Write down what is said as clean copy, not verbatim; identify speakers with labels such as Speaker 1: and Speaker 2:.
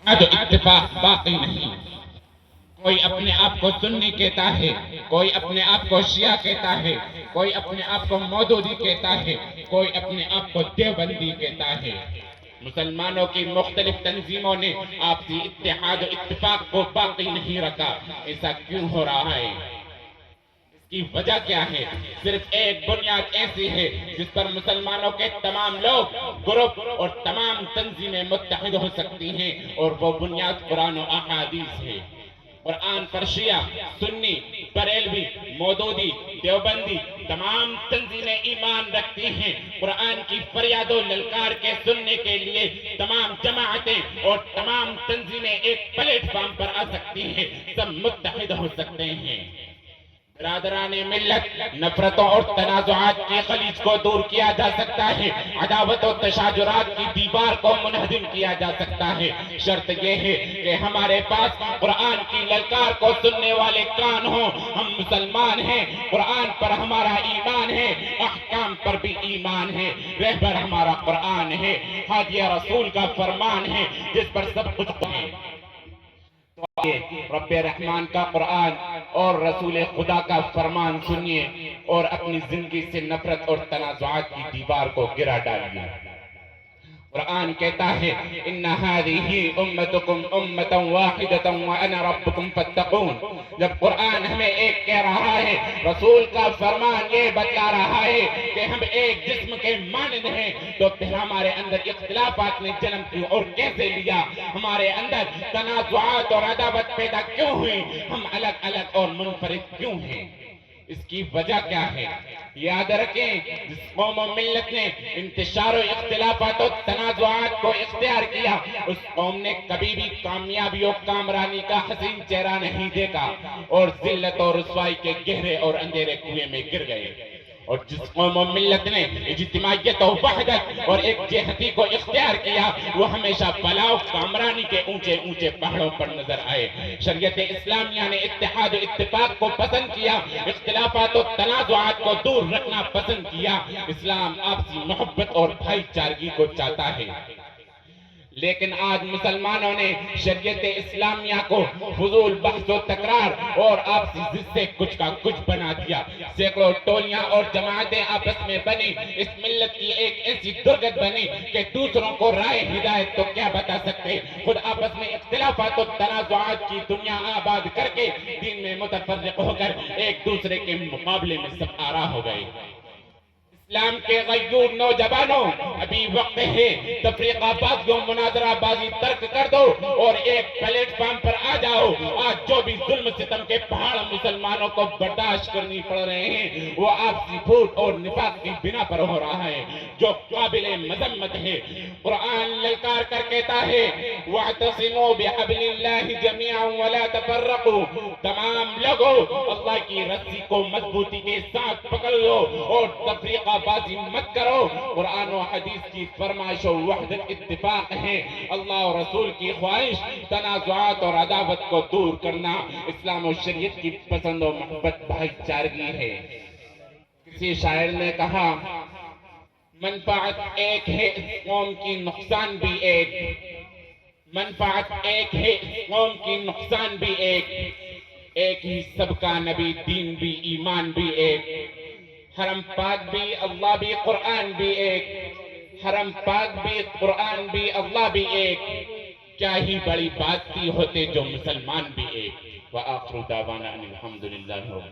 Speaker 1: تو اتفاق باقی نہیں. کوئی اپنے آپ کو سنی کہتا ہے، کوئی اپنے آپ کو شیعہ کہتا ہے، کوئی اپنے آپ کو مودودی کہتا ہے، کوئی اپنے آپ کو دیوبندی کہتا ہے. مسلمانوں کی مختلف تنظیموں نے آپسی اتحاد و اتفاق کو باقی نہیں رکھا. ایسا کیوں ہو رہا ہے؟ اس کی وجہ کیا ہے؟ صرف ایک بنیاد ایسی ہے جس پر مسلمانوں کے تمام لوگ، گروپ اور تمام تنظیمیں متحد ہو سکتی ہیں، اور وہ بنیاد قرآن و احادیث ہے. قرآن پر شیعہ، سنی، بریلوی، مودودی، دیوبندی تمام تنظیمیں ایمان رکھتی ہیں. قرآن کی فریاد و للکار کے سننے کے لیے تمام جماعتیں اور تمام تنظیمیں ایک پلیٹ فارم پر آ سکتی ہیں، سب متحد ہو سکتے ہیں. برادران ملت، نفرتوں اور تنازعات کی خلیج کو دور کیا جا سکتا ہے، عداوت و تشاجرات کی دیوار کو منہدم کیا جا سکتا ہے. شرط یہ ہے کہ ہمارے پاس قرآن کی للکار کو سننے والے کان ہوں. ہم مسلمان ہیں، قرآن پر ہمارا ایمان ہے، احکام پر بھی ایمان ہے. رہبر ہمارا قرآن ہے، ہادی رسول کا فرمان ہے جس پر سب کچھ ہے. رب رحمان کا قرآن اور رسول خدا کا فرمان سنیے اور اپنی زندگی سے نفرت اور تنازعات کی دیوار کو گرا ڈالیے. قرآن کہتا ہے ان هذه امتکم امتا واحدتا وانا ربکم فاتقون. جب قرآن ہمیں ایک کہہ رہا ہے، رسول کا فرمان یہ بتلا رہا ہے کہ ہم ایک جسم کے مانند ہیں، تو پھر ہمارے اندر اختلافات نے جنم کیوں اور کیسے لیا؟ ہمارے اندر تنازعات اور عداوت پیدا کیوں ہوئی؟ ہم الگ الگ اور منفرد کیوں ہیں؟ اس کی وجہ کیا ہے؟ یاد رکھیں، جس قوم و ملت نے انتشار و اختلافات و تنازعات کو اختیار کیا، اس قوم نے کبھی بھی کامیابی و کامرانی کا حسین چہرہ نہیں دیکھا، اور ذلت و رسوائی کے گہرے اور اندھیرے کنویں میں گر گئے. اور جس قوم و ملت نے اجتماعیت و وحدت اور ایک جہتی کو اختیار کیا، وہ ہمیشہ فلاح و کامرانی کے اونچے اونچے پہاڑوں پر نظر آئے. شریعت اسلامیہ نے اتحاد و اتفاق کو پسند کیا، اختلافات و تنازعات کو دور رکھنا پسند کیا. اسلام آپسی محبت اور بھائی چارگی کو چاہتا ہے. لیکن آج مسلمانوں نے شریعت اسلامیہ کو فضول بحث و تکرار اور آپسی ضد سے کچھ کا کچھ بنا دیا. سینکڑوں ٹولیاں اور جماعتیں آپس میں بنی، اس ملت کی ایک ایسی درگت بنی کہ دوسروں کو رائے ہدایت تو کیا بتا سکتے، خود آپس میں اختلافات و تنازعات کی دنیا آباد کر کے دین میں متفرق ہو کر ایک دوسرے کے مقابلے میں سب آرا ہو گئے. اسلام کے غیور نوجوانوں، ابھی وقت ہے تفریقہ بازیوں، مناظرہ بازی ترک کر دو اور ایک پلیٹ فارم پر آ جاؤ. آج جو بھی ظلم ستم کے پہاڑ مسلمانوں کو برداشت کرنی پڑ رہے ہیں، وہ آپسی جھوٹ اور نفاق کی بنا پر ہو رہا ہے، جو قابل مذمت ہے. قرآن للکار کر کہتا ہے وَاعْتَصِمُوا بِحَبْلِ اللَّهِ جَمِيعًا وَلَا تَفَرَّقُوا. تمام لوگوں اللہ کی رسی کو مضبوطی کے ساتھ پکڑ لو اور تفریقہ بازی مت کرو. قرآن و حدیث کی فرمائش و وحدت اتفاق ہے. اللہ و رسول کی خواہش تنازعات اور عداوت کو دور کرنا. اسلام و شریعت کی پسند و محبت بھائی چارگی ہے. کسی شاعر نے کہا منفعت ایک ہے اس قوم کی نقصان بھی ایک. منفعت ایک ہے اس قوم کی نقصان بھی ایک. ایک ہی سب کا نبی، دین بھی، ایمان بھی ایک. حرم پاک بھی، اللہ بھی، قرآن بھی ایک. حرم پاک بھی، قرآن بھی، اللہ بھی ایک. کیا ہی بڑی بات تھی ہوتے جو مسلمان بھی ایک. وآخر دعوانا ان الحمدللہ رب